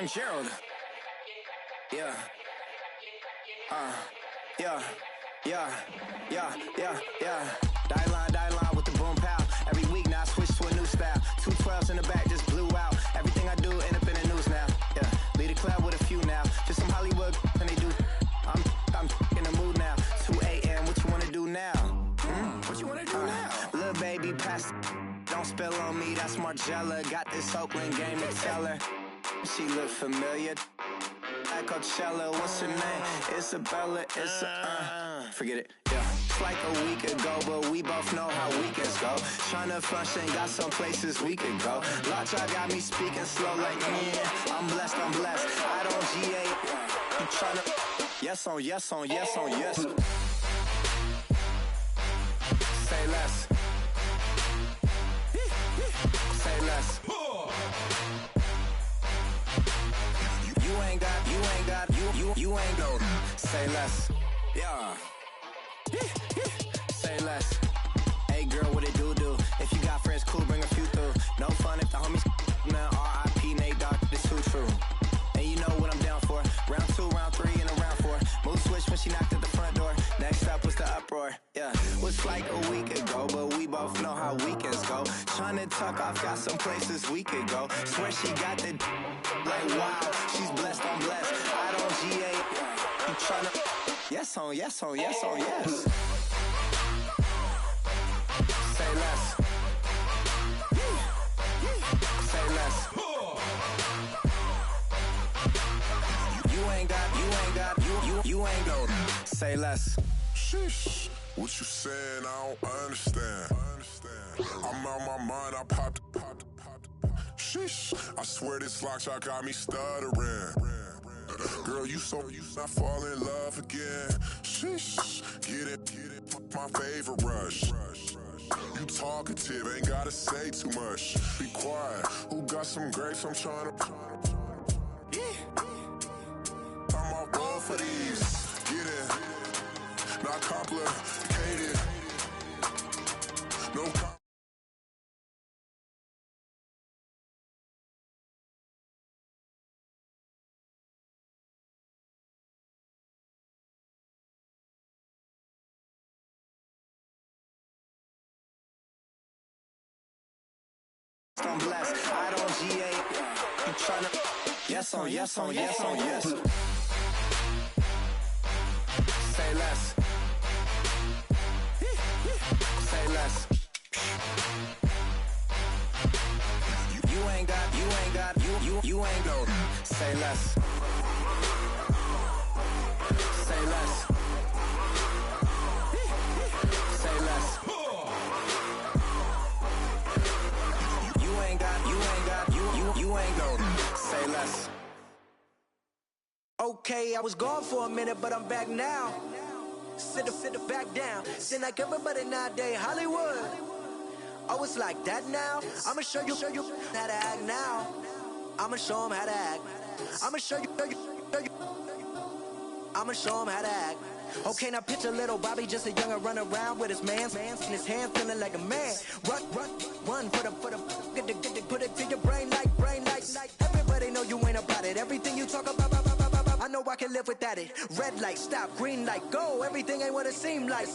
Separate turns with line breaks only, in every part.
young Gerald. Yeah. Die line with the boom pow. Every week now I switch to a new style. 212s in the back just blew out. Everything I do end up in the news now. Yeah, lead a club with a few now. Just some Hollywood and they do. I'm in the mood now. 2 a.m. What you wanna do now? What you wanna do now? Little baby, pass. Don't spill on me. That's Margella. Got this Oakland game to tell her. She look familiar. At Coachella, what's her name? Isabella, forget it, yeah. It's like a week ago, but we both know how weekends go. Tryna function, got some places we could go. Lot y'all got me speaking slow like, yeah, I'm blessed. I don't GA, you tryna, yes on yes. Say less. Say less. You ain't gon' say less. Yeah. Say less. Hey girl, what it do? If you got friends, cool, bring a few through. No fun if the homies man. R.I.P. Nate Dogg, this too true. And you know what I'm down for. Round 2, round 3, and a round 4. Mood switch when she knocked at the front door. Next up was the uproar. Yeah, was like a week ago, but we both know how weekends go. Tryna tuck off, got some places we could go. Swear she got the like wow, she's blessed, I'm blessed. I don't GA, you tryna yes on yes. Say less. Say less. You ain't gon' say less.
Sheesh, what you saying? I don't understand. I'm out my mind, I popped. Sheesh, I swear this lock shot got me stuttering. Girl, you not fall in love again. Sheesh, get it, my favorite rush. You talkative, ain't gotta say too much. Be quiet, who got some grapes? I'm tryna. I'm all ball for these. Get it, not complicated. No
I'm blessed, I don't GA. You tryna yes on yes. Say less. Say less. You ain't gon' say less. Say less. Say less. You ain't gon' say less.
Okay, I was gone for a minute, but I'm back now. Sit back down. Seem like everybody nowadays Hollywood. Oh, it's like that now? I'ma show you how to act now. I'ma show 'em how to act. I'ma show you. I'ma show 'em how to act. Okay, now picture little Bobby, just a younger run around with his man's in his hand, feeling like a man. Run for the put it to your brain like. Everybody know you ain't about it. Everything you talk about, I know I can live without it. Red light, stop, green light, go. Everything ain't what it seem like.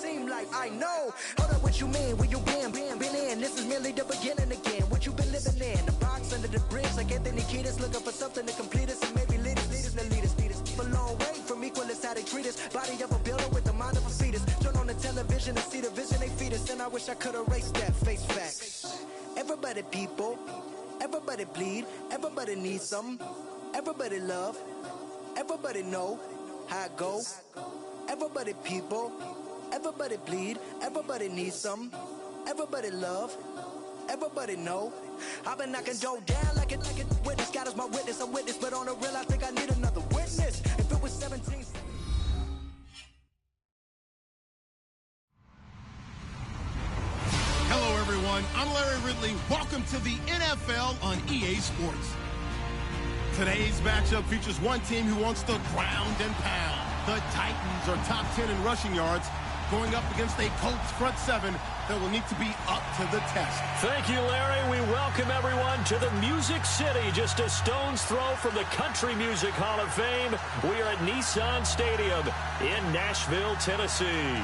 I know. Hold up, what you mean? Where you been in? This is merely the beginning again. What you been living in? The box under the bridge, like Anthony Kiedis, looking for something to complete us and maybe lead us. A long way from equal is how they treat us. Body of a builder with the mind of a fetus. Turn on the television and see the vision they feed us. And I wish I could erase that face facts. Everybody people, everybody bleed, everybody needs something. Everybody love, everybody know how it go. Everybody people, everybody bleed, everybody needs something. Everybody love, everybody know. I've been knocking Joe down like it witness. God is my witness, I'm witness, but on the real I think I need another witness. If it was 17.
Hello everyone, I'm Larry Ridley. Welcome to the NFL on EA Sports. Today's matchup features one team who wants to ground and pound. The Titans are top 10 in rushing yards, going up against a Colts front seven that will need to be up to the test.
Thank you, Larry. We welcome everyone to the Music City, just a stone's throw from the Country Music Hall of Fame. We are at Nissan Stadium in Nashville, Tennessee.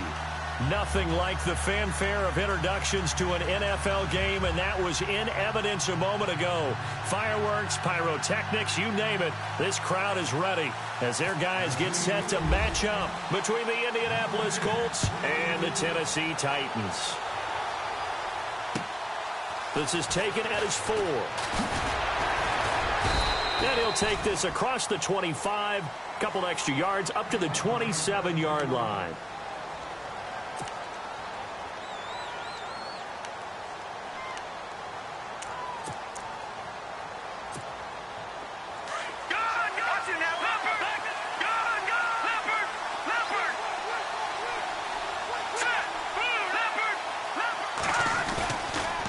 Nothing like the fanfare of introductions to an NFL game, and that was in evidence a moment ago. Fireworks, pyrotechnics, you name it. This crowd is ready as their guys get set to match up between the Indianapolis Colts and the Tennessee Titans. This is taken at his 4. And he'll take this across the 25, couple extra yards up to the 27-yard line.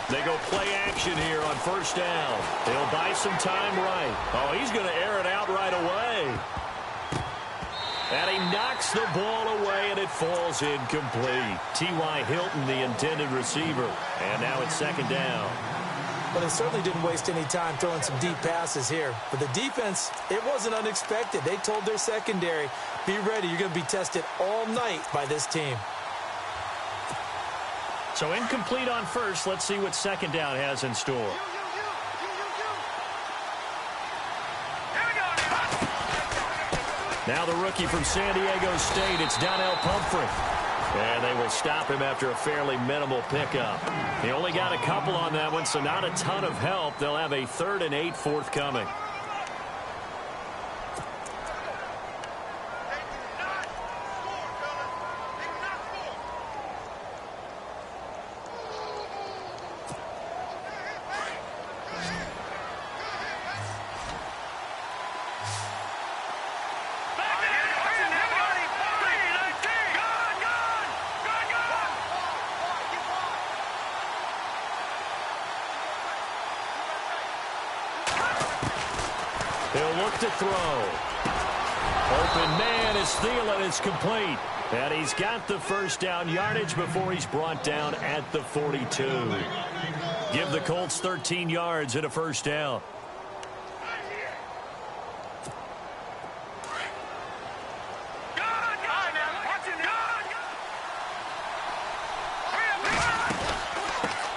They go play action here on first down. They'll buy some time right. Oh, he's going to air it out right away. And he knocks the ball away, and it falls incomplete. T.Y. Hilton, the intended receiver. And now it's second down.
Well, they certainly didn't waste any time throwing some deep passes here. But the defense, it wasn't unexpected. They told their secondary, be ready. You're going to be tested all night by this team.
So incomplete on first. Let's see what second down has in store. Now the rookie from San Diego State, it's Donnell Pumphrey. And they will stop him after a fairly minimal pickup. He only got a couple on that one, so not a ton of help. They'll have a 3rd and 8 forthcoming. He'll look to throw. Open man is Thielen. It's complete. And he's got the first down yardage before he's brought down at the 42. Give the Colts 13 yards and a first down.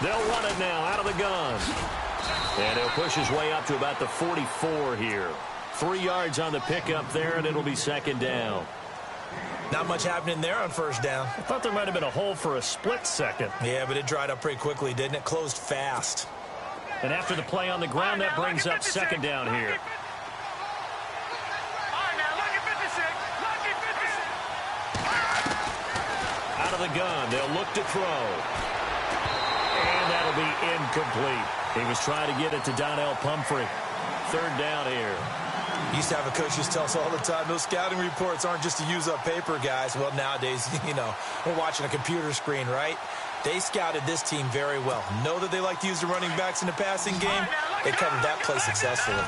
They'll run it now out of the gun. And he'll push his way up to about the 44 here. 3 yards on the pickup there, and it'll be second down.
Not much happening there on first down.
I thought there might have been a hole for a split second.
Yeah, but it dried up pretty quickly, didn't it? Closed fast.
And after the play on the ground, that brings up second down here. Out of the gun, they'll look to throw. And that'll be incomplete. He was trying to get it to Donnell Pumphrey. 3rd down here.
Used to have a coach who tells us all the time, those scouting reports aren't just to use up paper, guys. Well, nowadays, you know, we're watching a computer screen, right? They scouted this team very well. Know that they like to use the running backs in the passing game. They covered that play successfully.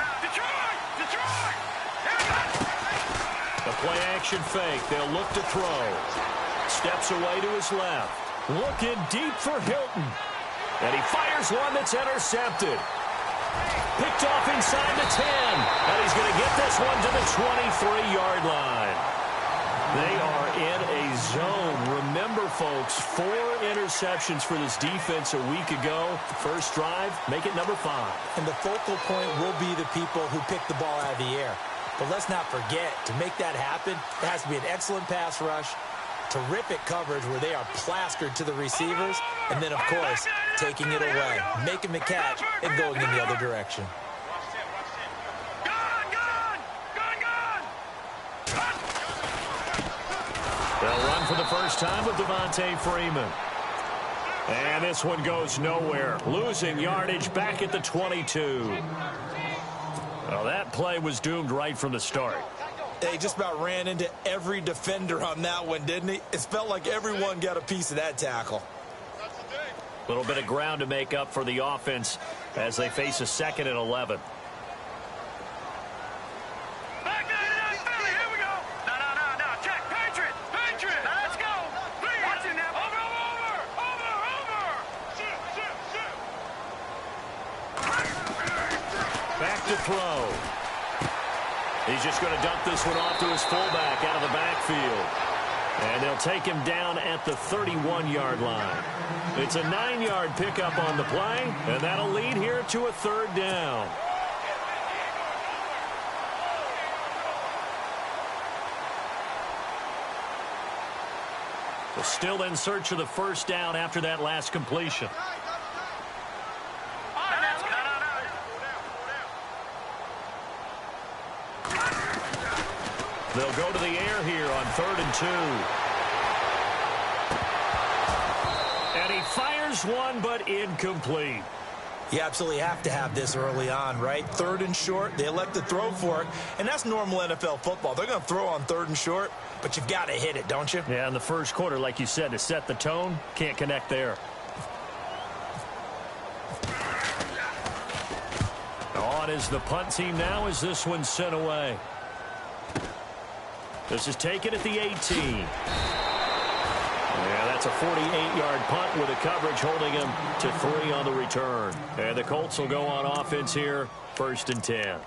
The play action fake. They'll look to throw. Steps away to his left. Looking deep for Hilton. And he fires one that's intercepted. Picked off inside the 10. And he's going to get this one to the 23-yard line. They are in a zone. Remember, folks, 4 interceptions for this defense a week ago. First drive, make it number 5.
And the focal point will be the people who pick the ball out of the air. But let's not forget, to make that happen, there has to be an excellent pass rush, terrific coverage where they are plastered to the receivers, and then, of course, taking it away, making the catch, and going in the other direction.
They'll run for the first time with Devontae Freeman. And this one goes nowhere. Losing yardage back at the 22. Well, that play was doomed right from the start.
They just about ran into every defender on that one, didn't he? It felt like everyone got a piece of that tackle.
A little bit of ground to make up for the offense as they face a 2nd and 11. throw. He's just going to dump this one off to his fullback out of the backfield. And they'll take him down at the 31-yard line. It's a 9-yard pickup on the play, and that'll lead here to a third down. They're still in search of the first down after that last completion. They'll go to the air here on 3rd and 2. And he fires one, but incomplete.
You absolutely have to have this early on, right? 3rd and short, they elect to throw for it, and that's normal NFL football. They're going to throw on 3rd and short, but you've got to hit it, don't you?
Yeah, in the first quarter, like you said, to set the tone, can't connect there. On is the punt team now as this one's sent away. This is taken at the 18. Yeah, that's a 48-yard punt with a coverage holding him to 3 on the return. And the Colts will go on offense here, 1st and 10.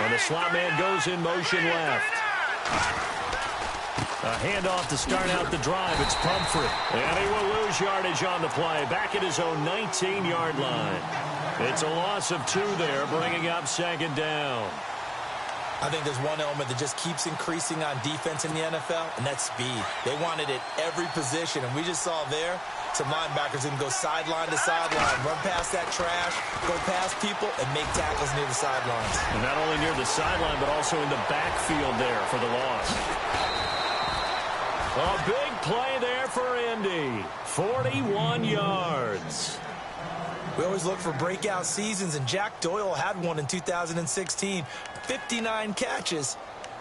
And the slot man goes in motion left. A handoff to start out the drive. It's Pumphrey. And he will lose yardage on the play. Back at his own 19-yard line. It's a loss of 2 there, bringing up 2nd down.
I think there's one element that just keeps increasing on defense in the NFL, and that's speed. They want it at every position, and we just saw there some linebackers can go sideline to sideline, run past that trash, go past people, and make tackles near the sidelines.
And not only near the sideline, but also in the backfield there for the loss. A big play there for Indy. 41 yards.
We always look for breakout seasons, and Jack Doyle had one in 2016. 59 catches.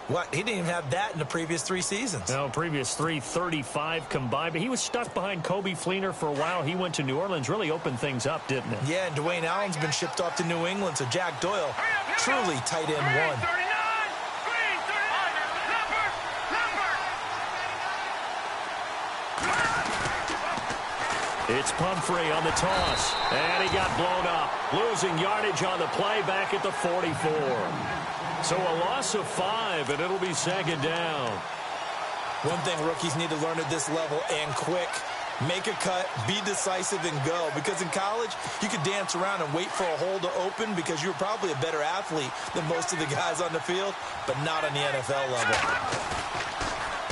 What? He didn't even have that in the previous 3 seasons.
No, previous 3, 35 combined. But he was stuck behind Kobe Fleener for a while. He went to New Orleans, really opened things up, didn't it?
Yeah, and Dwayne Allen's been shipped off to New England, so Jack Doyle, truly tight end 1.
It's Pumphrey on the toss, and he got blown up, losing yardage on the play back at the 44. So a loss of 5, and it'll be 2nd down.
One thing rookies need to learn at this level, and quick, make a cut, be decisive, and go. Because in college, you could dance around and wait for a hole to open because you're probably a better athlete than most of the guys on the field, but not on the NFL level.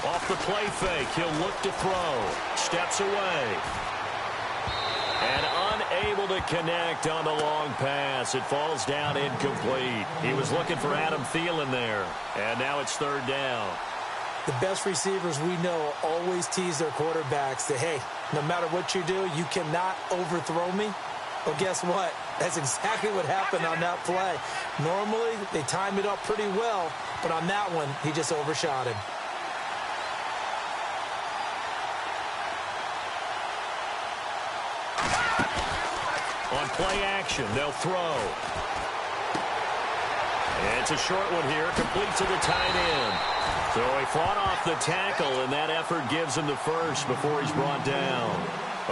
Off the play fake, he'll look to throw. Steps away. And unable to connect on the long pass. It falls down incomplete. He was looking for Adam Thielen there. And now it's 3rd down.
The best receivers we know always tease their quarterbacks that, hey, no matter what you do, you cannot overthrow me. Well, guess what? That's exactly what happened on that play. Normally, they time it up pretty well, but on that one, he just overshot him.
On play action, they'll throw. And it's a short one here, complete to the tight end. So he fought off the tackle, and that effort gives him the first before he's brought down.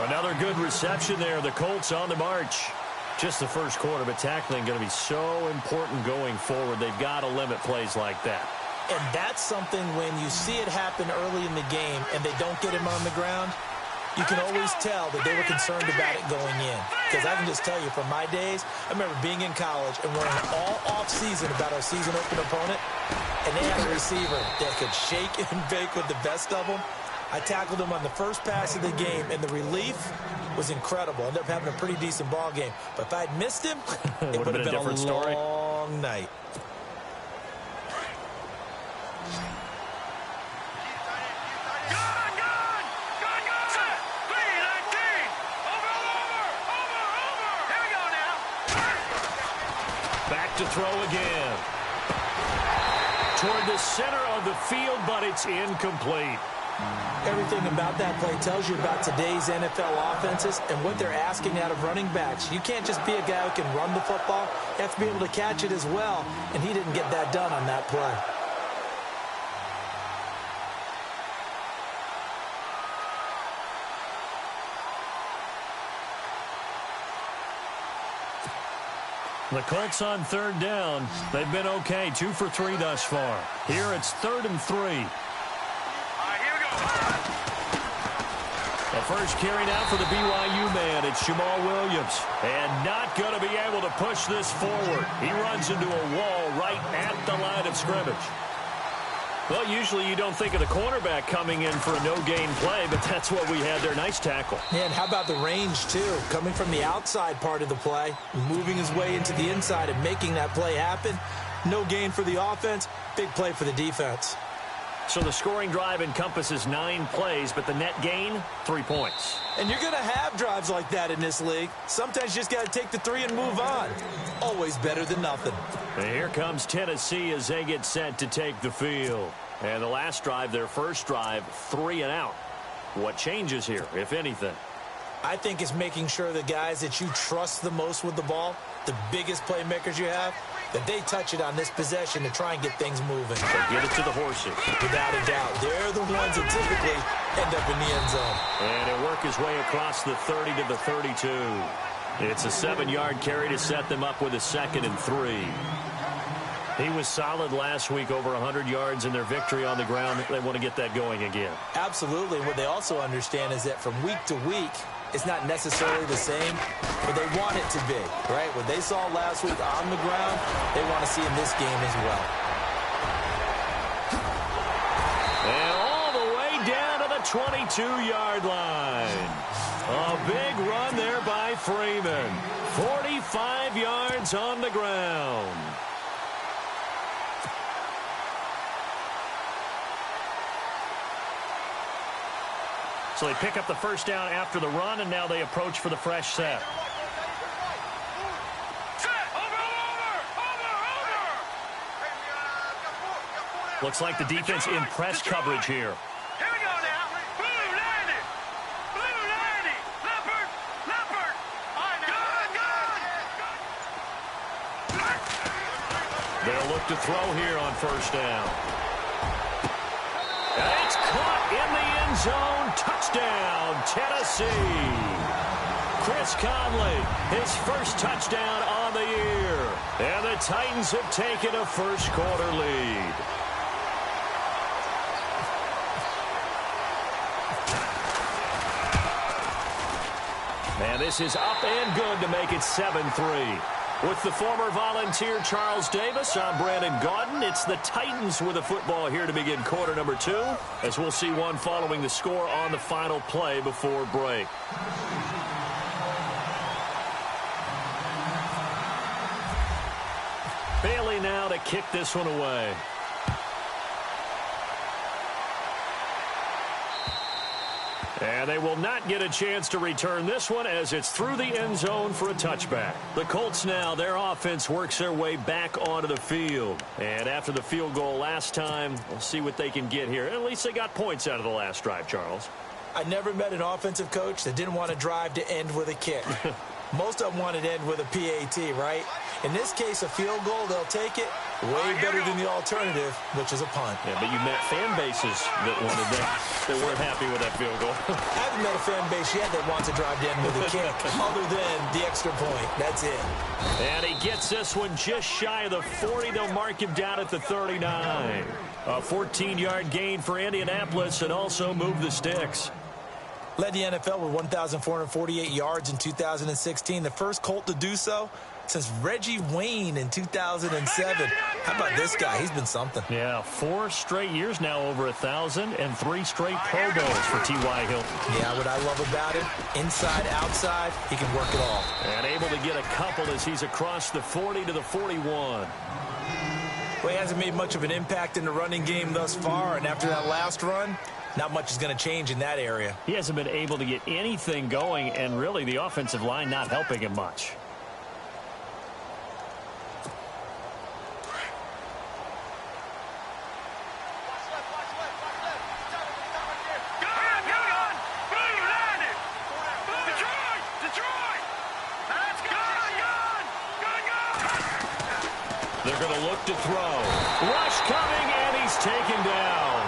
Another good reception there. The Colts on the march. Just the first quarter, but tackling going to be so important going forward. They've got to limit plays like that.
And that's something when you see it happen early in the game and they don't get him on the ground, you can always tell that they were concerned about it going in. Because I can just tell you from my days, I remember being in college and learning all off-season about our season-open opponent, and they had a receiver that could shake and bake with the best of them. I tackled him on the first pass of the game, and the relief was incredible. I ended up having a pretty decent ball game. But if I'd missed him, it would have been a
different story.
Long night.
Back to throw again. Toward the center of the field, but it's incomplete.
Everything about that play tells you about today's NFL offenses and what they're asking out of running backs. You can't just be a guy who can run the football. You have to be able to catch it as well, and he didn't get that done on that play.
The Colts on third down. They've been okay, 2 for 3 thus far. Here it's 3rd and 3. The first carry now for the BYU man. It's Jamal Williams. And not going to be able to push this forward. He runs into a wall right at the line of scrimmage. Well, usually you don't think of the cornerback coming in for a no-gain play, but that's what we had there. Nice tackle.
And how about the range, too? Coming from the outside part of the play, moving his way into the inside and making that play happen. No gain for the offense, big play for the defense.
So the scoring drive encompasses 9 plays, but the net gain, 3 points.
And you're going to have drives like that in this league. Sometimes you just got to take the 3 and move on. Always better than nothing.
And here comes Tennessee as they get set to take the field. And the last drive, their first drive, 3 and out. What changes here, if anything?
I think it's making sure the guys that you trust the most with the ball, the biggest playmakers you have, that they touch it on this possession to try and get things moving.
So get it to the horses.
Without a doubt. They're the ones that typically end up in the end zone.
And he'll work his way across the 30 to the 32. It's a 7-yard carry to set them up with a 2nd and 3. He was solid last week, over 100 yards in their victory on the ground. They want to get that going again.
Absolutely. What they also understand is that from week to week, it's not necessarily the same, but they want it to be, right? What they saw last week on the ground, they want to see in this game as well.
And all the way down to the 22-yard line. A big run there by Freeman. 45 yards on the ground. So they pick up the first down after the run, and now they approach for the fresh set. Looks like the defense in press coverage here.
Here we go now. Blue landed. Blue landed. Leopard. Leopard. Good.
They'll look to throw here on first down. And it's caught in the end zone. Touchdown, Tennessee. Chris Conley, his first touchdown on the year. And the Titans have taken a first-quarter lead. And this is up and good to make it 7-3. With the former Volunteer Charles Davis, I'm Brandon Gaudin. It's the Titans with the football here to begin quarter number 2, as we'll see one following the score on the final play before break. Bailey now to kick this one away. And they will not get a chance to return this one as it's through the end zone for a touchback. The Colts now, their offense works their way back onto the field. And after the field goal last time, we'll see what they can get here. At least they got points out of the last drive, Charles.
I never met an offensive coach that didn't want to drive to end with a kick. Most of them wanted to end with a PAT, right? In this case, a field goal, they'll take it. Way better than the alternative, which is a punt.
Yeah, but you met fan bases that wanted that weren't happy with that field goal.
I haven't met a fan base yet that wants to drive to end with a kick, other than the extra point. That's it.
And he gets this one just shy of the 40. They'll mark him down at the 39. A 14-yard gain for Indianapolis and also move the sticks.
Led the NFL with 1,448 yards in 2016. The first Colt to do so since Reggie Wayne in 2007. How about this guy? He's been something.
Yeah, 4 straight years now over 1,000 and 3 straight Pro Bowls for T.Y. Hilton.
Yeah, what I love about him, inside, outside, he can work it all.
And able to get a couple as he's across the 40 to the 41.
Well, he hasn't made much of an impact in the running game thus far, and after that last run, not much is going to change in that area.
He hasn't been able to get anything going, and really the offensive line not helping him much. They're going to look to throw. Rush coming, and he's taken down.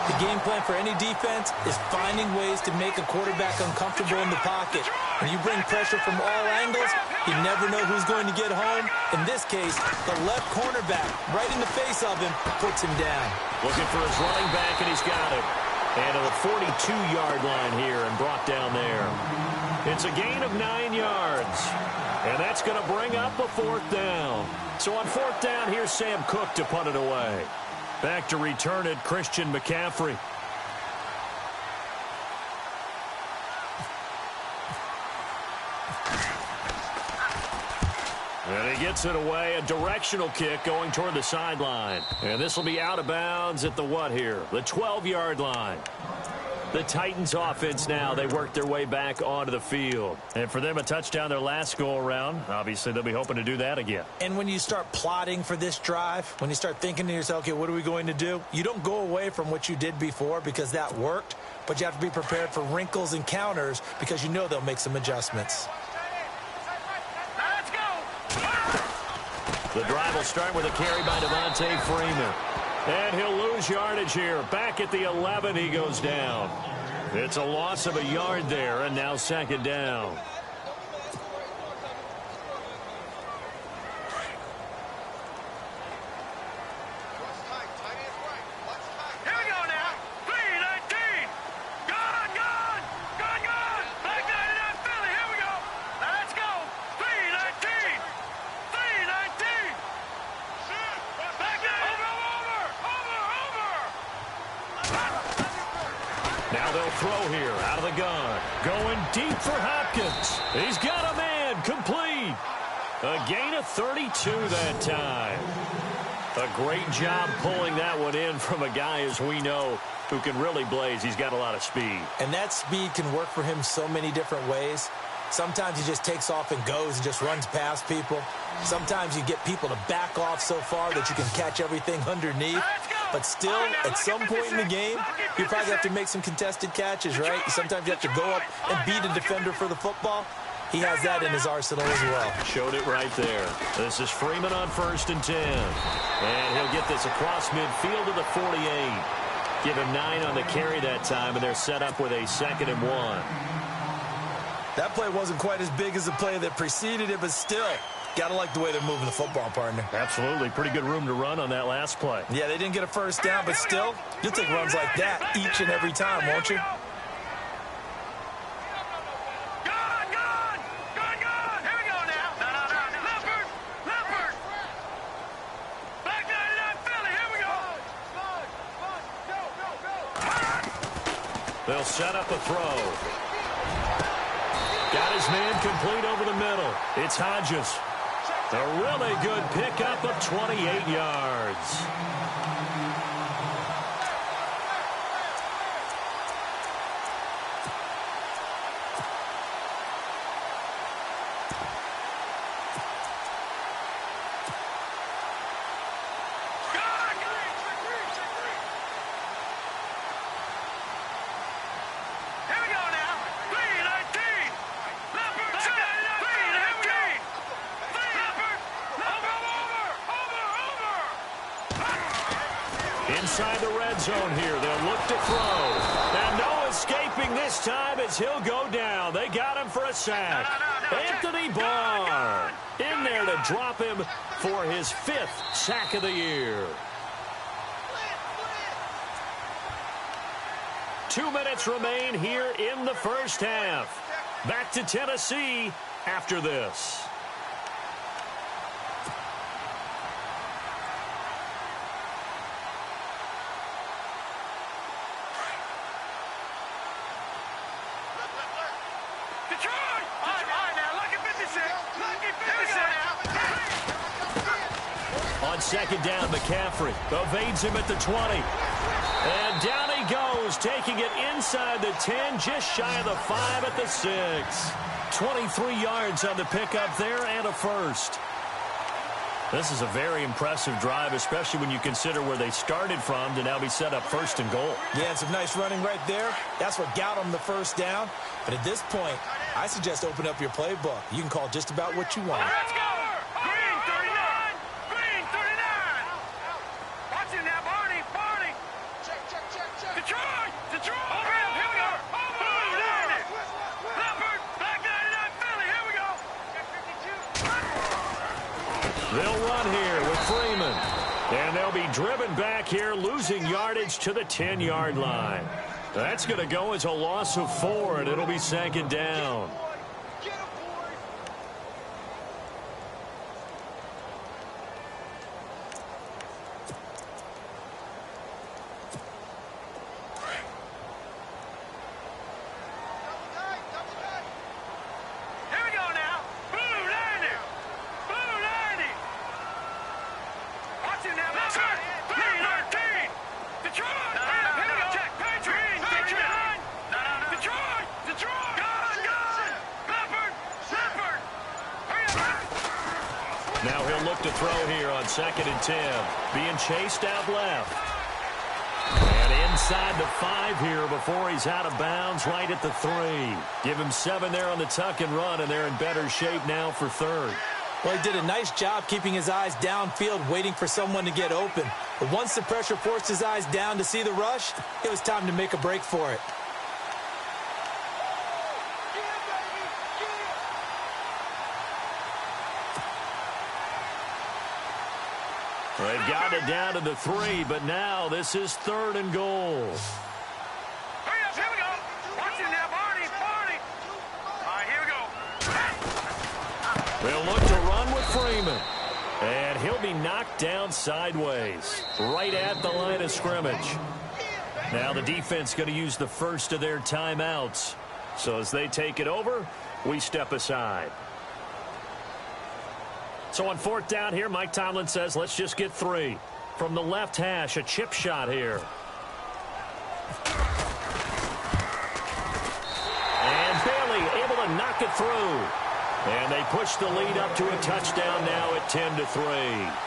The game plan for any defense is finding ways to make a quarterback uncomfortable in the pocket. When you bring pressure from all angles, you never know who's going to get home. In this case, the left cornerback, right in the face of him, puts him down.
Looking for his running back, and he's got it. And to the 42-yard line here and brought down there. It's a gain of 9 yards. And that's going to bring up a 4th down. So on 4th down, here's Sam Cook to punt it away. Back to return it, Christian McCaffrey. And he gets it away, a directional kick going toward the sideline. And this will be out of bounds at the what here? The 12-yard line. The Titans offense now, they work their way back onto the field. And for them, a touchdown their last go-around. Obviously, they'll be hoping to do that again.
And when you start plotting for this drive, when you start thinking to yourself, okay, what are we going to do? You don't go away from what you did before because that worked, but you have to be prepared for wrinkles and counters because you know they'll make some adjustments.
Let's go.
The drive will start with a carry by Devontae Freeman. And he'll lose yardage here. Back at the 11, he goes down. It's a loss of a yard there, and now 2nd down.
Here we go now. 3-19. Gone, gone. Gone, gone. Back 99 Philly. Here we go. Let's go. 3-19. 3-19. Back 9.
Now they'll throw here out of the gun. Going deep for Hopkins. He's got a man. Complete. A gain of 32 that time. A great job pulling that one in from a guy, as we know, who can really blaze. He's got a lot of speed.
And that speed can work for him so many different ways. Sometimes he just takes off and goes and just runs past people. Sometimes you get people to back off so far that you can catch everything underneath. But still, at some point in the game, you probably have to make some contested catches, right? Sometimes you have to go up and beat a defender for the football. He has that in his arsenal as well.
Showed it right there. This is Freeman on 1st and 10. And he'll get this across midfield to the 48. Give him 9 on the carry that time, and they're set up with a 2nd and 1.
That play wasn't quite as big as the play that preceded it, but still, got to like the way they're moving the football, partner.
Absolutely. Pretty good room to run on that last play.
Yeah, they didn't get a 1st down, but still, you'll take runs like that each and every time, won't you?
They'll set up a throw. Got his man complete over the middle. It's Hodges. A really good pickup of 28 yards. Inside the red zone here. They'll look to throw. And no escaping this time as he'll go down. They got him for a sack. Anthony Barr in there to drop him for his 5th sack of the year. 2 minutes remain here in the first half. Back to Tennessee after this. On 2nd down, McCaffrey evades him at the 20. And down he goes, taking it inside the 10, just shy of the 5 at the 6. 23 yards on the pickup there and a 1st. This is a very impressive drive, especially when you consider where they started from to now be set up 1st and goal.
Yeah, and some nice running right there. That's what got them the 1st down. But at this point, I suggest open up your playbook. You can call just about what you want.
Let's go! Green, 39! Green,
They'll be driven back here, losing yardage to the 10-yard line. That's going to go as a loss of 4, and it'll be second down. Now he'll look to throw here on 2nd and 10. Being chased out left. And inside the 5 here before he's out of bounds right at the 3. Give him 7 there on the tuck and run, and they're in better shape now for 3rd.
Well, he did a nice job keeping his eyes downfield, waiting for someone to get open. But once the pressure forced his eyes down to see the rush, it was time to make a break for it.
They've got it down to the 3, but now this is 3rd and goal.
Hurry up, here we go. Watch it now, Barney. All right, here we go.
They'll look to run with Freeman. And he'll be knocked down sideways, right at the line of scrimmage. Now the defense going to use the first of their timeouts. So as they take it over, we step aside. So on 4th down here, Mike Tomlin says, let's just get 3. From the left hash, a chip shot here. And Bailey able to knock it through. And they push the lead up to a touchdown now at 10-3.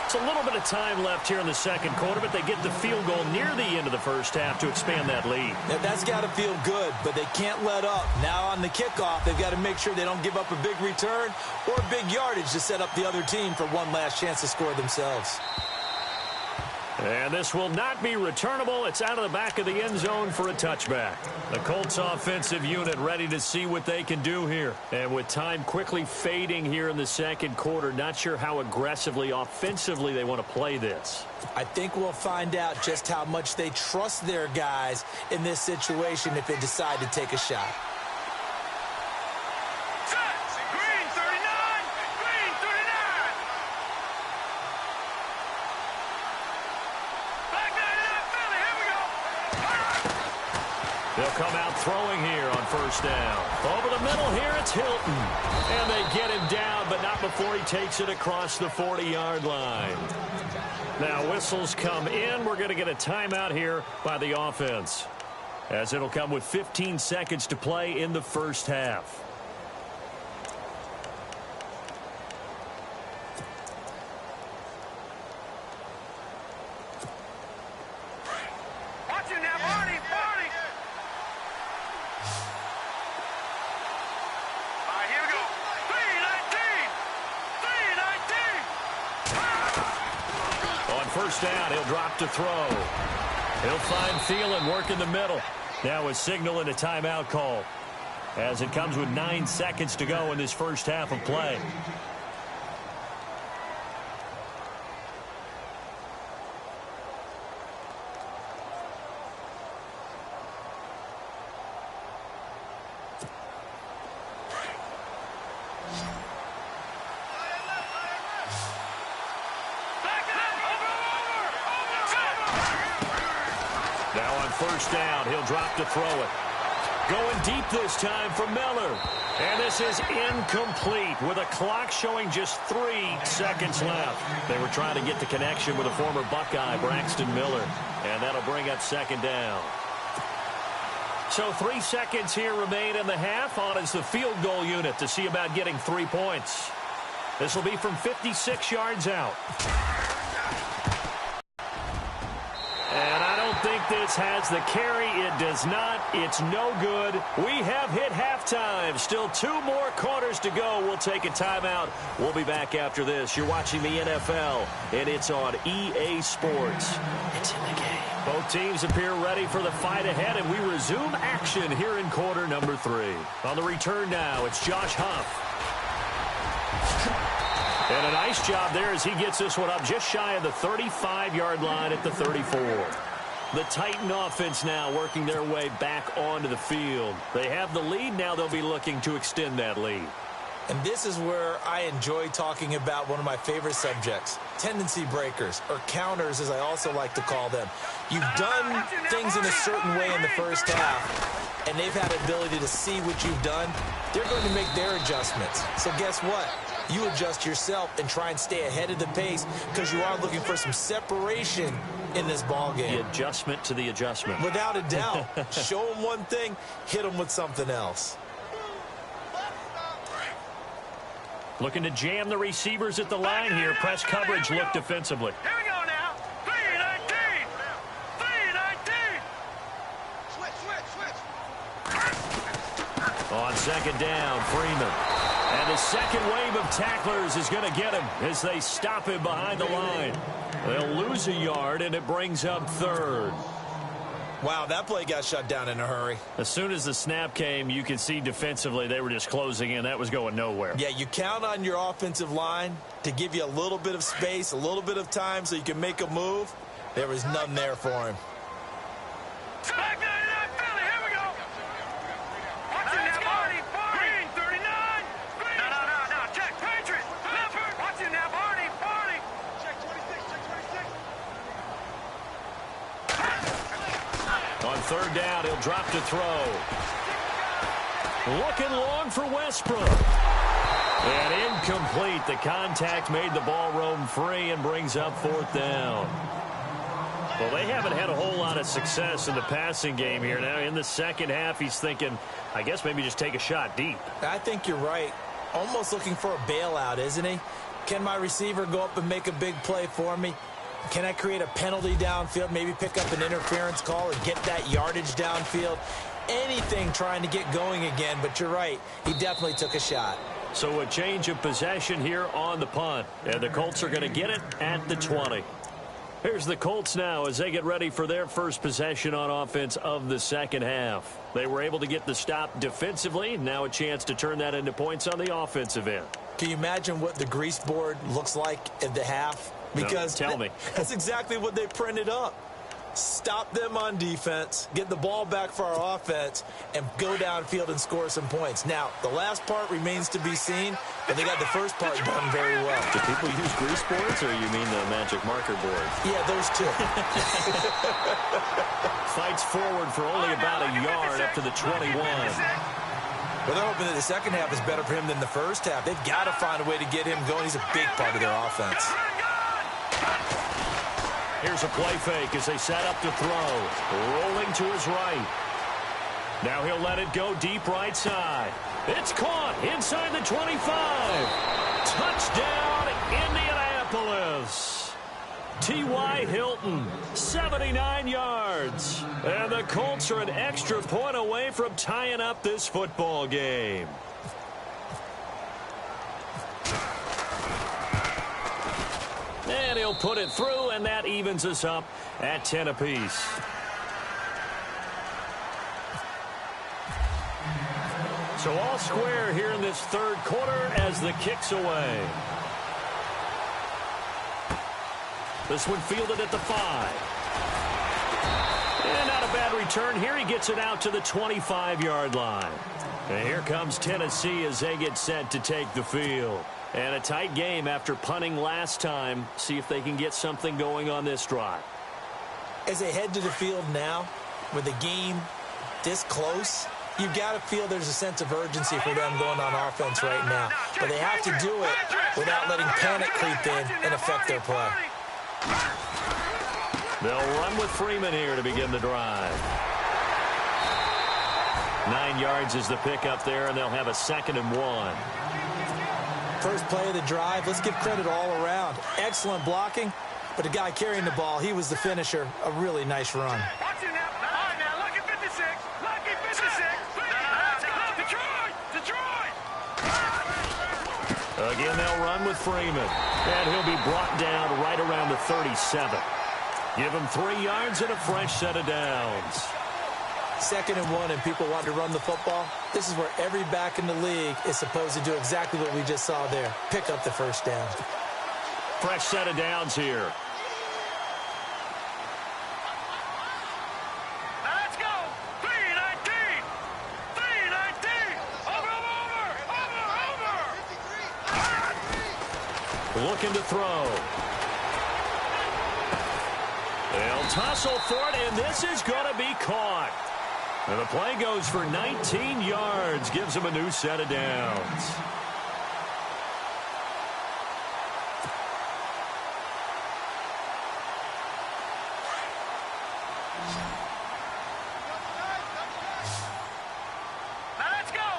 It's a little bit of time left here in the second quarter, but they get the field goal near the end of the first half to expand that lead.
Yeah, that's got to feel good, but they can't let up. Now on the kickoff, they've got to make sure they don't give up a big return or big yardage to set up the other team for one last chance to score themselves.
And this will not be returnable. It's out of the back of the end zone for a touchback. The Colts offensive unit ready to see what they can do here. And with time quickly fading here in the second quarter, not sure how aggressively, offensively they want to play this.
I think we'll find out just how much they trust their guys in this situation if they decide to take a shot.
They'll come out throwing here on 1st down. Over the middle here, it's Hilton. And they get him down, but not before he takes it across the 40-yard line. Now whistles come in. We're going to get a timeout here by the offense, as it'll come with 15 seconds to play in the first half. First down, he'll drop to throw. He'll find Thielen work in the middle. Now a signal and a timeout call, as it comes with 9 seconds to go in this first half of play. First down, he'll drop to throw it. Going deep this time for Miller. And this is incomplete with a clock showing just 3 seconds left. They were trying to get the connection with a former Buckeye, Braxton Miller. And that'll bring up 2nd down. So 3 seconds here remain in the half. On is the field goal unit to see about getting 3 points. This will be from 56 yards out. Think this has the carry. It does not. It's no good. We have hit halftime. Still 2 more quarters to go. We'll take a timeout. We'll be back after this. You're watching the NFL, and it's on EA Sports. It's in the game. Both teams appear ready for the fight ahead, and we resume action here in quarter number 3. On the return now, it's Josh Huff. And a nice job there as he gets this one up just shy of the 35-yard line at the 34. The Titan offense now working their way back onto the field. They have the lead. Now they'll be looking to extend that lead.
And this is where I enjoy talking about one of my favorite subjects, tendency breakers, or counters as I also like to call them. You've done things in a certain way in the first half, and they've had the ability to see what you've done. They're going to make their adjustments. So guess what? You adjust yourself and try and stay ahead of the pace because you are looking for some separation in this ball game.
The adjustment to the adjustment.
Without a doubt. Show them one thing, hit them with something else.
Looking to jam the receivers at the line here. Press coverage look defensively.
Here we go now. 3-19. 3-19. Switch.
On second down, Freeman. And the second wave of tacklers is going to get him as they stop him behind the line. They'll lose a yard, and it brings up third.
Wow, that play got shut down in a hurry.
As soon as the snap came, you could see defensively they were just closing in. That was going nowhere.
Yeah, you count on your offensive line to give you a little bit of space, a little bit of time so you can make a move. There was none there for him.
Back 99 Philly. Here we go. Watching now, Barney. Green 39. No. Check. Patriot. Leopard. Watching now, Barney. Check 26. Check 26.
On third down, he'll drop to throw. Looking long for Westbrook. And incomplete. The contact made the ball roam free and brings up fourth down. Well, they haven't had a whole lot of success in the passing game here. Now, in the second half, he's thinking, I guess maybe just take a shot deep.
I think you're right. Almost looking for a bailout, isn't he? Can my receiver go up and make a big play for me? Can I create a penalty downfield, maybe pick up an interference call and get that yardage downfield? Anything trying to get going again, but you're right. He definitely took a shot.
So a change of possession here on the punt. And the Colts are going to get it at the 20. Here's the Colts now as they get ready for their first possession on offense of the second half. They were able to get the stop defensively. Now a chance to turn that into points on the offensive end.
Can you imagine what the grease board looks like at the half? Because
no, tell me.
That's exactly what they printed up. Stop them on defense, get the ball back for our offense, and go downfield and score some points. Now, the last part remains to be seen, but they got the first part done very well.
Do people use grease boards, or you mean the magic marker boards?
Yeah, those two.
Fights forward for only about a yard up to the 21.
Well, they're hoping that the second half is better for him than the first half. They've got to find a way to get him going. He's a big part of their offense.
Here's a play fake as they set up to throw. Rolling to his right. Now he'll let it go deep right side. It's caught inside the 25. Touchdown, Indianapolis. T.Y. Hilton, 79 yards. And the Colts are an extra point away from tying up this football game. And he'll put it through, and that evens us up at 10 apiece. So all square here in this third quarter as the kick's away. This one fielded at the 5. And not a bad return here. He gets it out to the 25-yard line. And here comes Tennessee as they get set to take the field. And a tight game after punting last time. See if they can get something going on this drive.
As they head to the field now, with the game this close, you've got to feel there's a sense of urgency for them going on offense right now. But they have to do it without letting panic creep in and affect their play.
They'll run with Freeman here to begin the drive. 9 yards is the pickup there, and they'll have a 2nd and 1.
First play of the drive, let's give credit all around. Excellent blocking, but the guy carrying the ball, he was the finisher. A really nice run.
Watch it now. All right, now, lucky 56. Lucky 56. Detroit.
Again, they'll run with Freeman. And he'll be brought down right around the 37. Give him 3 yards and a fresh set of downs.
2nd and 1 and people want to run the football, this is where every back in the league is supposed to do exactly what we just saw there. Pick up the first down.
Fresh set of downs here.
Let's go. 319. 319. Over.
Looking to throw. They'll tussle for it, and this is going to be caught. And the play goes for 19 yards, gives them a new set of downs.
Let's go.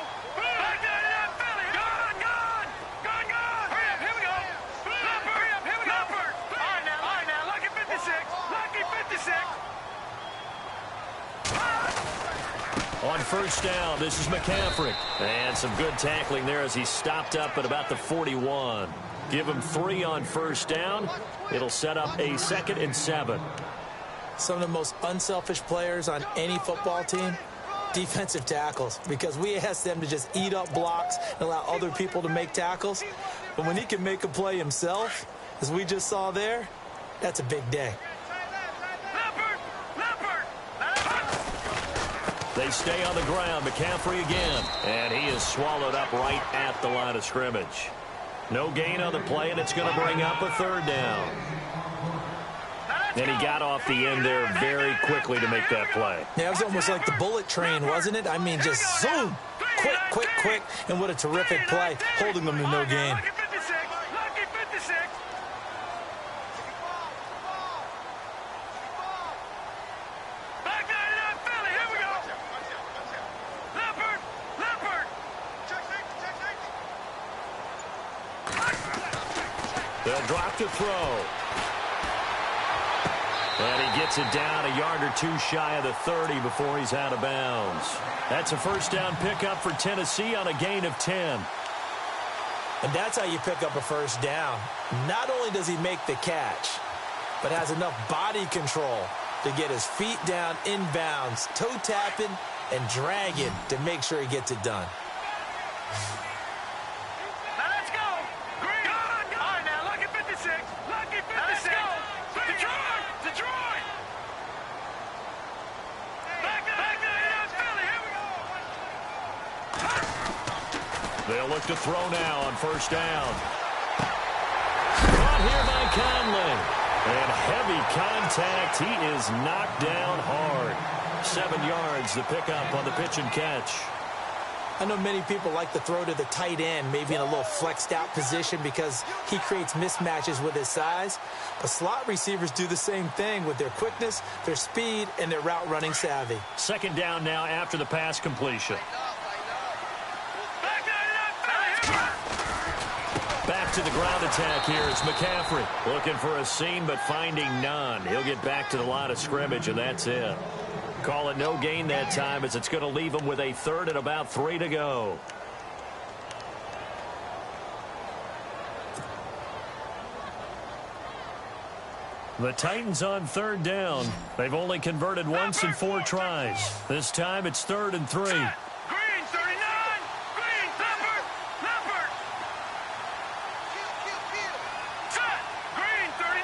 Back there in that Philly. Gone. Hurry up, here we go. Hurry up, here we go. All right now, lucky 56. Lucky 56.
On first down, this is McCaffrey. And some good tackling there as he stopped up at about the 41. Give him 3 on first down. It'll set up a 2nd and 7.
Some of the most unselfish players on any football team, defensive tackles, because we ask them to just eat up blocks and allow other people to make tackles. But when he can make a play himself, as we just saw there, that's a big day.
They stay on the ground. McCaffrey again. And he is swallowed up right at the line of scrimmage. No gain on the play, and it's going to bring up a 3rd down. And he got off the end there very quickly to make that play.
Yeah, it was almost like the bullet train, wasn't it? I mean, just zoom. Quick. And what a terrific play, holding them to no gain.
Lucky 56. Lucky 56. Back there in that Philly. Here we go. Leopard.
They'll drop to throw. And he gets it down a yard or 2 shy of the 30 before he's out of bounds. That's a first down pickup for Tennessee on a gain of 10.
And that's how you pick up a first down. Not only does he make the catch, but has enough body control to get his feet down inbounds, toe tapping and dragging to make sure he gets it done.
Let's go. Green. All right now, lucky 56. Lucky 56. Let's go. Detroit. Back there in Philly. Here we go.
They'll look to throw now on first down. Caught here by Conley. And heavy contact. He is knocked down hard. 7 yards the pickup on the pitch and catch.
I know many people like to throw to the tight end, maybe in a little flexed out position because he creates mismatches with his size. But slot receivers do the same thing with their quickness, their speed, and their route running savvy.
2nd down now after the pass completion. Back to the ground attack here. It's McCaffrey looking for a seam but finding none. He'll get back to the line of scrimmage, and that's it. Call it no gain that time as it's going to leave him with a 3rd and about 3 to go. The Titans on 3rd down. They've only converted once in 4 tries. This time it's 3rd and 3.
Green 39. Green Leopard. Set. Green 39.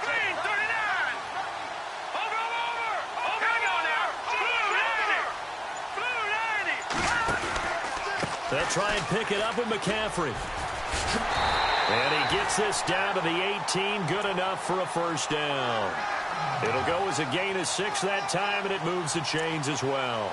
Green 39. Over. Here we go now. Blue 90.
They'll try and pick it up with McCaffrey. And he gets this down to the 18, good enough for a first down. It'll go as a gain of 6 that time, and it moves the chains as well.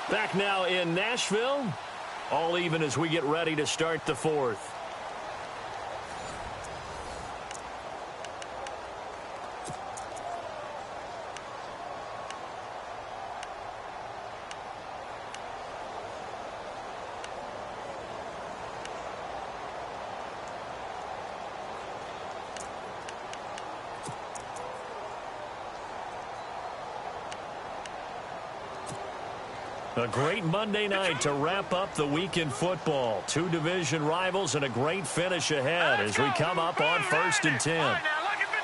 Back now in Nashville. All even as we get ready to start the 4th. A great Monday night to wrap up the week in football. Two division rivals and a great finish ahead as we come up on 1st and 10.
Lucky 56.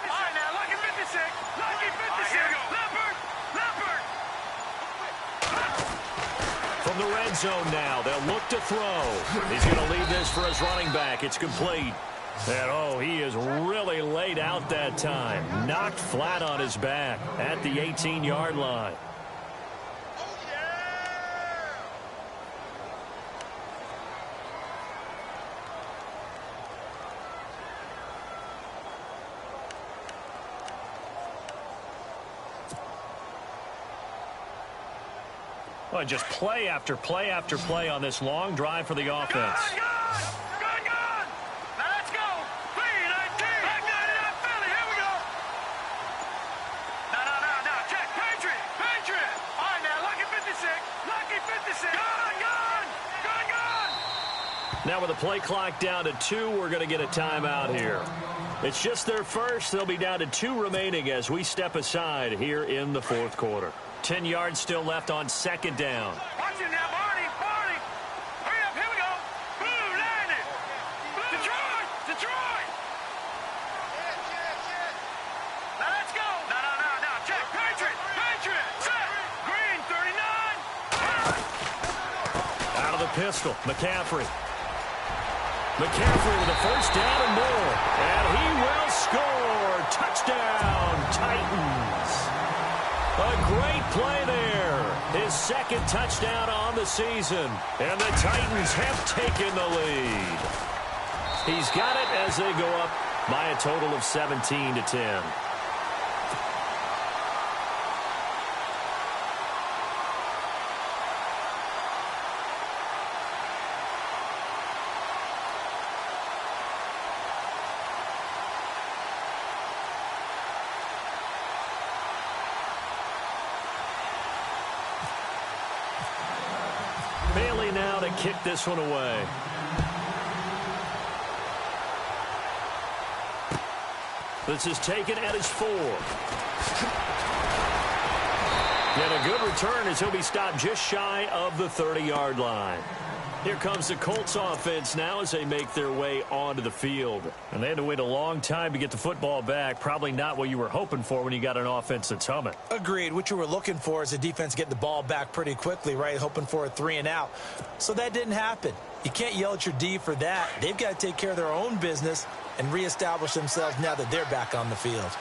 Lucky 56. Leopard.
From the red zone now, they'll look to throw. He's going to leave this for his running back. It's complete. And, he is really laid out that time. Knocked flat on his back at the 18-yard line. Well, just play after play after play on this long drive for the offense.
Good. Now let's go. 3-19. Back 99 Philly. Here we go. No. Check. Patriot. All right, now. Lucky 56. Lucky 56. Gun.
Now with the play clock down to 2, we're going to get a timeout here. It's just their first. They'll be down to 2 remaining as we step aside here in the 4th quarter. 10 yards still left on 2nd down.
Watch it now, Barney. Hurry up, here we go. Blue, landed. Detroit. Now let's go. No. Check. Patriot. Set. Green, 39.
Out of the pistol, McCaffrey with a 1st down and more. And he will score. Touchdown, Titans. A great play there. His 2nd touchdown on the season. And the Titans have taken the lead. He's got it as they go up by a total of 17-10. Bailey now to kick this one away. This is taken at his 4. And a good return as he'll be stopped just shy of the 30-yard line. Here comes the Colts offense now as they make their way onto the field. And they had to wait a long time to get the football back. Probably not what you were hoping for when you got an offense that's humming.
Agreed. What you were looking for is a defense getting the ball back pretty quickly, right? Hoping for a 3 and out. So that didn't happen. You can't yell at your D for that. They've got to take care of their own business and reestablish themselves now that they're back on the field.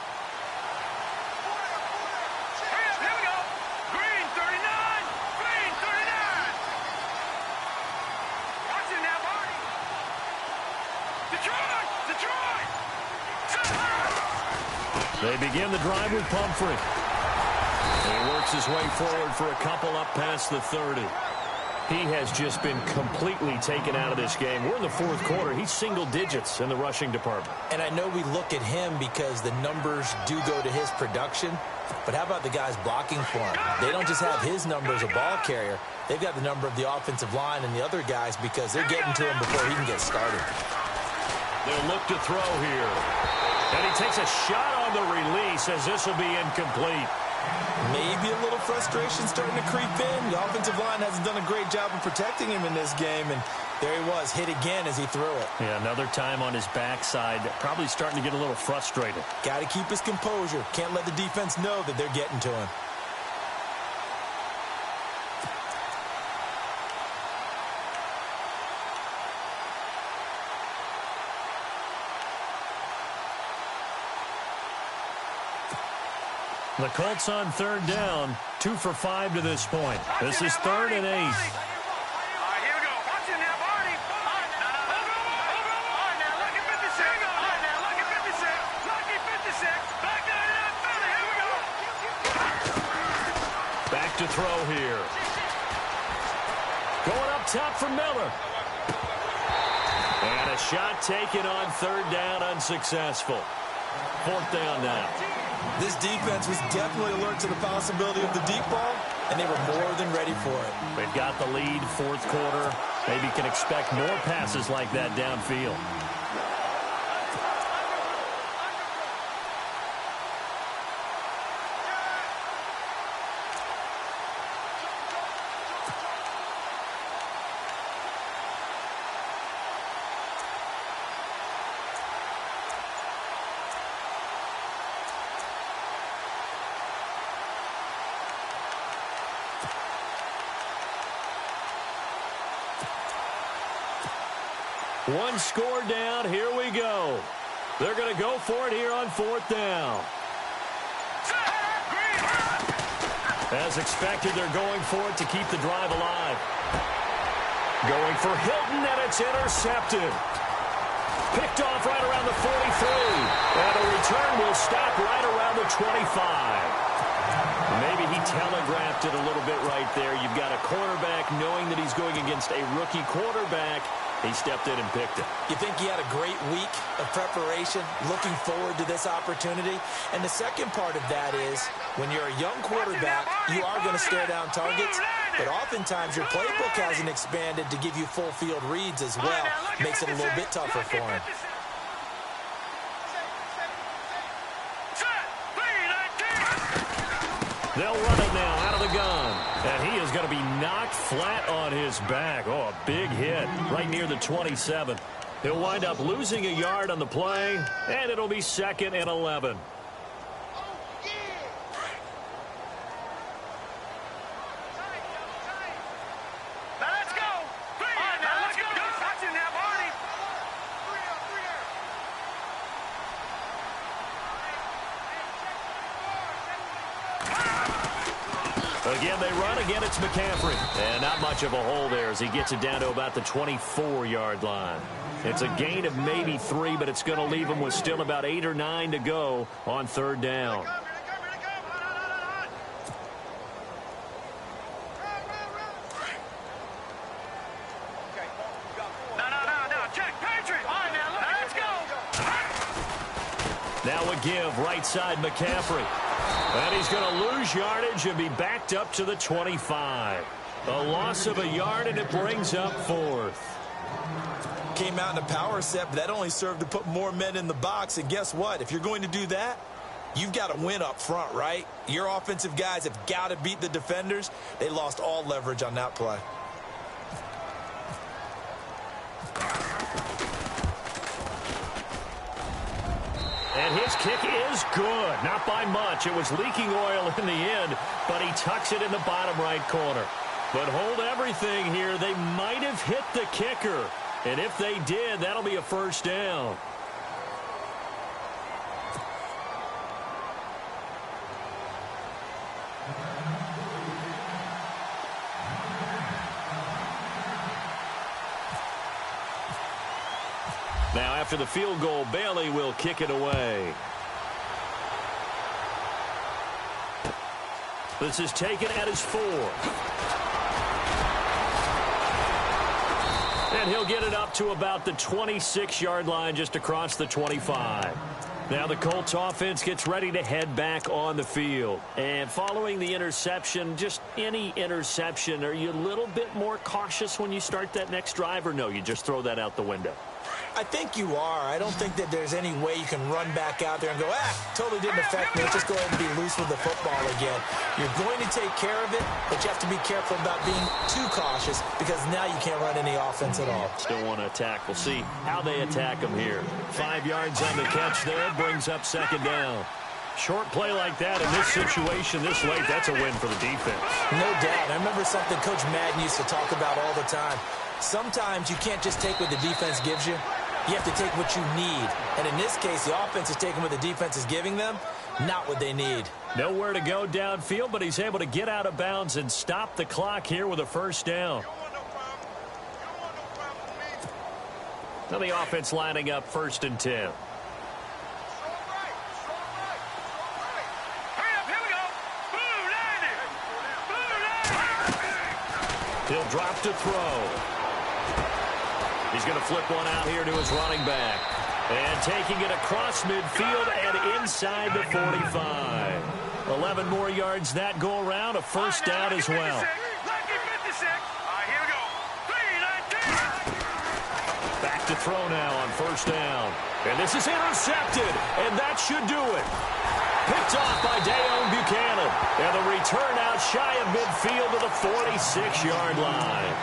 They begin the drive with Pumphrey. He works his way forward for a couple up past the 30. He has just been completely taken out of this game. We're in the 4th quarter. He's single digits in the rushing department.
And I know we look at him because the numbers do go to his production. But how about the guys blocking for him? They don't just have his number as a ball carrier. They've got the number of the offensive line and the other guys because they're getting to him before he can get started.
They'll look to throw here. And he takes a shot on the release as this will be incomplete.
Maybe a little frustration starting to creep in. The offensive line hasn't done a great job of protecting him in this game, and there he was, hit again as he threw it.
Yeah, another time on his backside, probably starting to get a little frustrated.
Got to keep his composure. Can't let the defense know that they're getting to him.
The Colts on 3rd down, 2 for 5 to this point. This is 3rd and 8.
All right, here we go. Watch it now, Barney. Lucky 56. Lucky 56. Lucky 56. Back 99 Philly. Here we go.
Back to throw here. Going up top for Miller. And a shot taken on 3rd down, unsuccessful. 4th down now.
This defense was definitely alert to the possibility of the deep ball, and they were more than ready for it.
They've got the lead, 4th quarter. Maybe can expect more passes like that downfield. One score down. Here we go. They're going to go for it here on 4th down. As expected, they're going for it to keep the drive alive. Going for Hilton, and it's intercepted. Picked off right around the 43. And a return will stop right around the 25. Maybe he telegraphed it a little bit right there. You've got a quarterback knowing that he's going against a rookie quarterback. He stepped in and picked it.
You think he had a great week of preparation, looking forward to this opportunity? And the second part of that is, when you're a young quarterback, you are going to stare down targets, but oftentimes your playbook hasn't expanded to give you full field reads as well. Makes it a little bit tougher for him.
They'll run it now out of the gun. And he is going to be knocked flat on his back. Oh, a big hit right near the 27. He'll wind up losing a yard on the play, and it'll be 2nd and 11. Again, they run. Again, it's McCaffrey. And not much of a hole there as he gets it down to about the 24-yard line. It's a gain of maybe 3, but it's going to leave him with still about 8 or 9 to go on 3rd down. Now a give right side McCaffrey. And he's going to lose yardage and be backed up to the 25. A loss of a yard, and it brings up 4th.
Came out in a power set, but that only served to put more men in the box. And guess what? If you're going to do that, you've got to win up front, right? Your offensive guys have got to beat the defenders. They lost all leverage on that play.
And his kick is good. Not by much. It was leaking oil in the end, but he tucks it in the bottom right corner. But hold everything here. They might have hit the kicker. And if they did, that'll be a 1st down. Now, after the field goal, Bailey will kick it away. This is taken at his 4. And he'll get it up to about the 26-yard line just across the 25. Now the Colts offense gets ready to head back on the field. And following the interception, just any interception, are you a little bit more cautious when you start that next drive, or no, you just throw that out the window?
I think you are. I don't think that there's any way you can run back out there and go, totally didn't affect me. Let's just go ahead and be loose with the football again. You're going to take care of it, but you have to be careful about being too cautious because now you can't run any offense at all.
Still want to attack. We'll see how they attack him here. 5 yards on the catch there, brings up 2nd down. Short play like that in this situation this late, that's a win for the defense.
No doubt. I remember something Coach Madden used to talk about all the time. Sometimes you can't just take what the defense gives you. You have to take what you need. And in this case, the offense is taking what the defense is giving them, not what they need.
Nowhere to go downfield, but he's able to get out of bounds and stop the clock here with a 1st down. Now the offense lining up 1st and 10. He'll drop to throw. He's going to flip one out here to his running back. And taking it across midfield and inside the 45. 11 more yards that go around, a 1st down as well. Back to throw now on 1st down. And this is intercepted, and that should do it. Picked off by Dayon Buchanan. And the return out shy of midfield to the 46-yard line.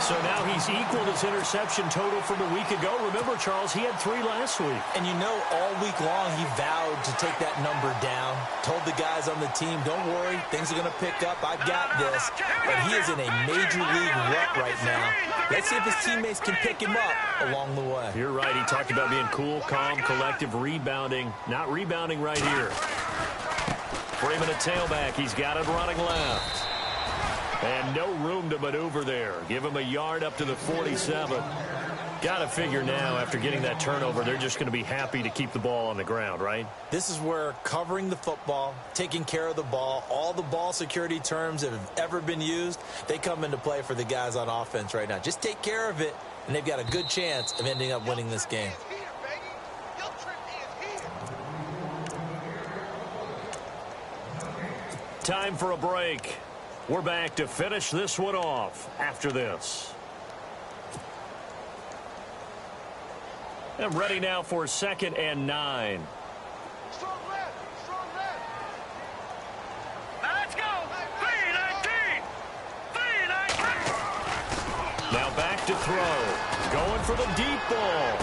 So now he's equaled his interception total from a week ago. Remember, Charles, he had 3 last week.
And you know, all week long he vowed to take that number down. Told the guys on the team, don't worry, things are going to pick up. I've got this. But he is in a major league rut right now. Let's see if his teammates can pick him up along the way.
You're right. He talked about being cool, calm, collective, rebounding. Not rebounding right here. Freeman at tailback. He's got it running left. And no room to maneuver there. Give him a yard up to the 47. Got to figure now, after getting that turnover, they're just going to be happy to keep the ball on the ground, right?
This is where covering the football, taking care of the ball, all the ball security terms that have ever been used, they come into play for the guys on offense right now. Just take care of it, and they've got a good chance of ending up winning this game.
Time for a break. We're back to finish this one off after this. And ready now for 2nd and 9.
Strong left. Now let's go. 3-19. 3-19.
Now back to throw. Going for the deep ball.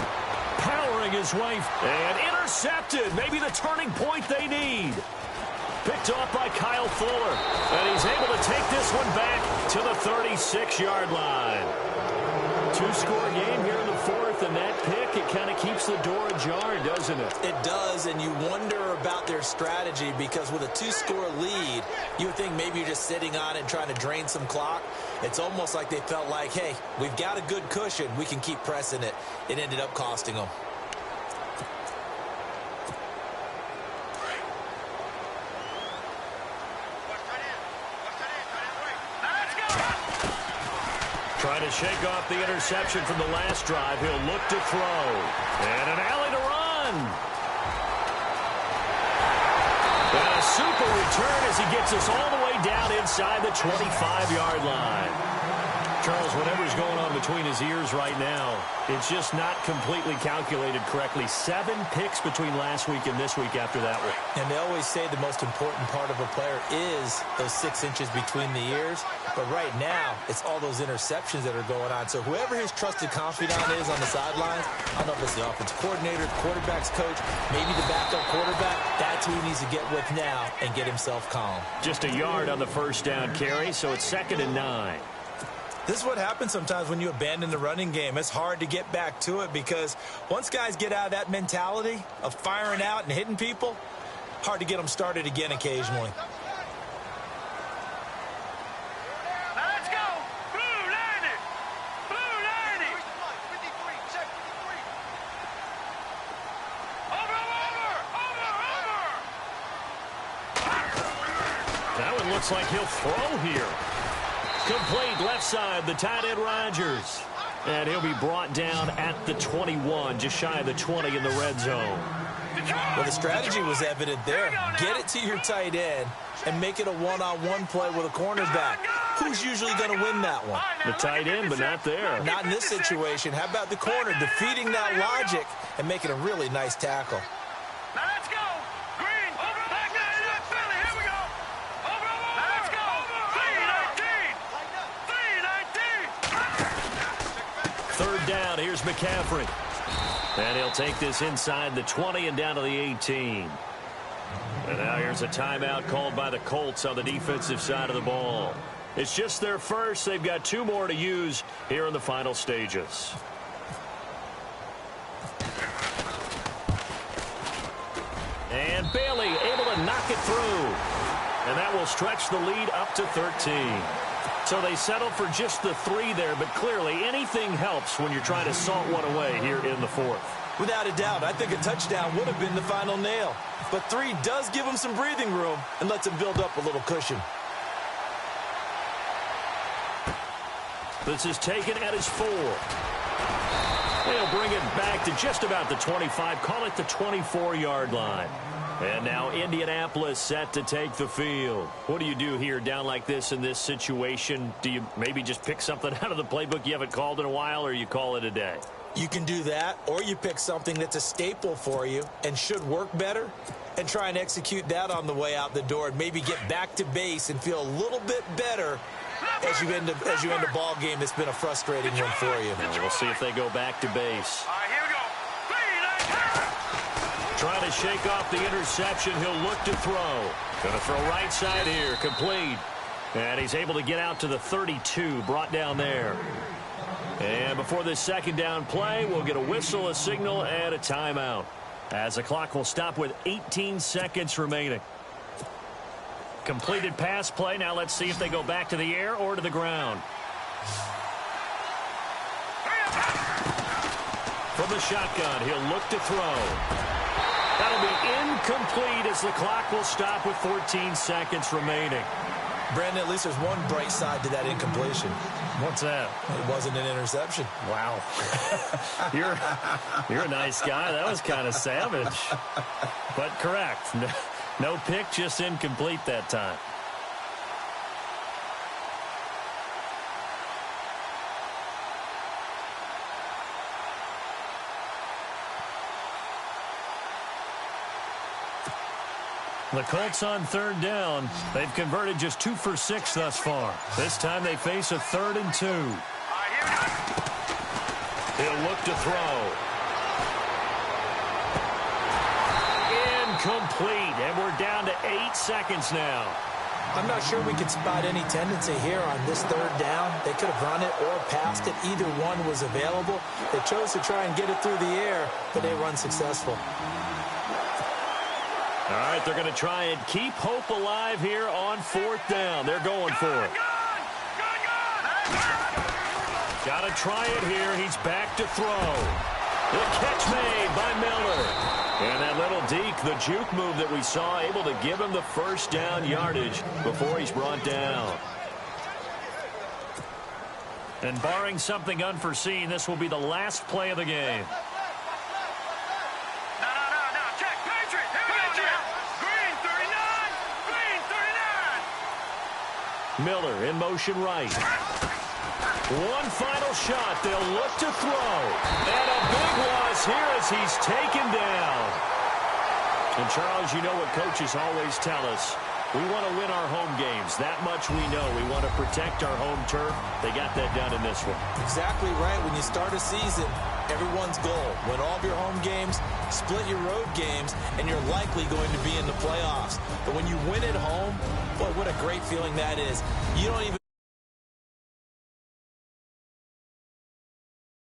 Powering his way. And intercepted. Maybe the turning point they need. Picked off by Kyle Fuller. And he's able to take this one back to the 36-yard line. 2-score game here in the 4th, and that pick, it kind of keeps the door ajar, doesn't it?
It does, and you wonder about their strategy because with a 2-score lead, you would think maybe you're just sitting on it and trying to drain some clock. It's almost like they felt like, hey, we've got a good cushion. We can keep pressing it. It ended up costing them.
Trying to shake off the interception from the last drive. He'll look to throw. And an alley to run. And a super return as he gets us all the way down inside the 25-yard line. Charles, whatever's going on between his ears right now, it's just not completely calculated correctly. 7 picks between last week and this week after that one.
And they always say the most important part of a player is those 6 inches between the ears. But right now, it's all those interceptions that are going on. So whoever his trusted confidant is on the sidelines, I don't know if it's the offensive coordinator, the quarterback's coach, maybe the backup quarterback, that's who he needs to get with now and get himself calm.
Just a yard on the first down carry, so it's 2nd and 9.
This is what happens sometimes when you abandon the running game. It's hard to get back to it because once guys get out of that mentality of firing out and hitting people, hard to get them started again occasionally.
Now let's go. Blue 90. Blue 90. Over.
That one looks like he'll throw here. Complete left side, the tight end Rodgers. And he'll be brought down at the 21, just shy of the 20 in the red zone.
Well, the strategy was evident there. Get it to your tight end and make it a one-on-one play with a cornerback. Who's usually going to win that one?
The tight end, but not there.
Not in this situation. How about the corner defeating that logic and making a really nice tackle?
Now let's go. Green. Over. Back to Philly. Here we go. Over. Now let's go. 3-19. 3-19.
Third down, here's McCaffrey. And he'll take this inside the 20 and down to the 18. And now here's a timeout called by the Colts on the defensive side of the ball. It's just their first. They've got 2 more to use here in the final stages. And Bailey able to knock it through. And that will stretch the lead up to 13. So they settled for just the 3 there, but clearly anything helps when you're trying to salt one away here in the 4th.
Without a doubt, I think a touchdown would have been the final nail. But 3 does give him some breathing room and lets him build up a little cushion.
This is taken at his 4. They'll bring it back to just about the 25, call it the 24-yard line. And now Indianapolis set to take the field. What do you do here down like this in this situation? Do you maybe just pick something out of the playbook you haven't called in a while, or you call it a day?
You can do that, or you pick something that's a staple for you and should work better and try and execute that on the way out the door and maybe get back to base and feel a little bit better as you end a ball game, it's been a frustrating one for you.
We'll see if they go back to base.
All right, here we go. 3, 19.
Trying to shake off the interception. He'll look to throw. Going to throw right side here. Complete. And he's able to get out to the 32. Brought down there. And before this second down play, we'll get a whistle, a signal, and a timeout, as the clock will stop with 18 seconds remaining. Completed pass play. Now let's see if they go back to the air or to the ground. From the shotgun, he'll look to throw. That'll be incomplete as the clock will stop with 14 seconds remaining.
Brandon, at least there's one bright side to that incompletion.
What's that?
It wasn't an interception.
Wow. You're a nice guy. That was kind of savage. But correct. No pick, just incomplete that time. The Colts on third down. They've converted just 2 for 6 thus far. This time they face a 3rd and 2. He'll look to throw. Incomplete, and we're down to 8 seconds now.
I'm not sure we can spot any tendency here on this third down. They could have run it or passed it. Either one was available. They chose to try and get it through the air, but they run successful.
All right, they're going to try and keep hope alive here on 4th down. They're going for it. Got to try it here. He's back to throw. The catch made by Miller. And that little deke, the juke move that we saw, able to give him the first down yardage before he's brought down. And barring something unforeseen, this will be the last play of the game. Miller in motion right. One final shot. They'll look to throw. And a big loss here as he's taken down. And, Charles, you know what coaches always tell us. We want to win our home games. That much we know. We want to protect our home turf. They got that done in this one.
Exactly right. When you start a season, everyone's goal, win all of your home games, split your road games, and you're likely going to be in the playoffs. But when you win at home, boy, what a great feeling that is. You don't even